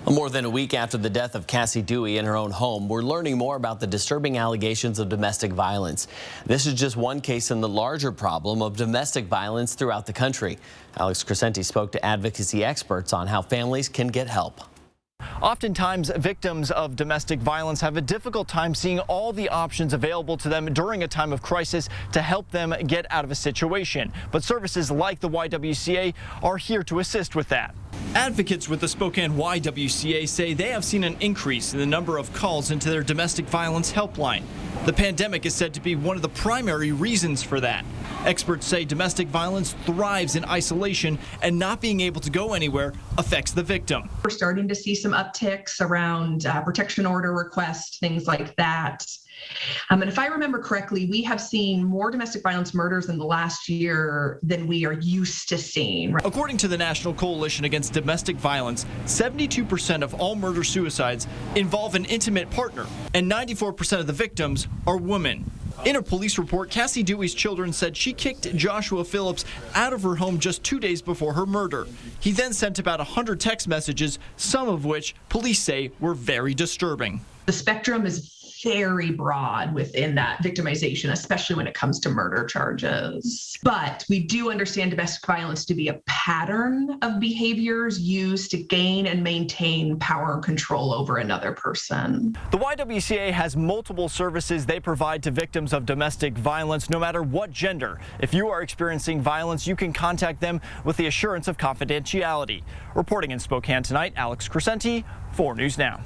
More than a week after the death of Cassie Dewey in her own home, we're learning more about the disturbing allegations of domestic violence. This is just one case in the larger problem of domestic violence throughout the country. Alex Crescenti spoke to advocacy experts on how families can get help. Oftentimes, victims of domestic violence have a difficult time seeing all the options available to them during a time of crisis to help them get out of a situation. But services like the YWCA are here to assist with that. Advocates with the Spokane YWCA say they have seen an increase in the number of calls into their domestic violence helpline. The pandemic is said to be one of the primary reasons for that. Experts say domestic violence thrives in isolation, and not being able to go anywhere affects the victim. We're starting to see some upticks around protection order requests, things like that. And if I remember correctly, we have seen more domestic violence murders in the last year than we are used to seeing. According to the National Coalition Against Domestic Violence, 72% of all murder-suicides involve an intimate partner, and 94% of the victims are women. In a police report, Cassie Dewey's children said she kicked Joshua Phillips out of her home just 2 days before her murder. He then sent about 100 text messages, some of which police say were very disturbing. The spectrum is very broad within that victimization, especially when it comes to murder charges. But we do understand domestic violence to be a pattern of behaviors used to gain and maintain power and control over another person. The YWCA has multiple services they provide to victims of domestic violence, no matter what gender. If you are experiencing violence, you can contact them with the assurance of confidentiality. Reporting in Spokane tonight, Alex Crescenti, 4 News Now.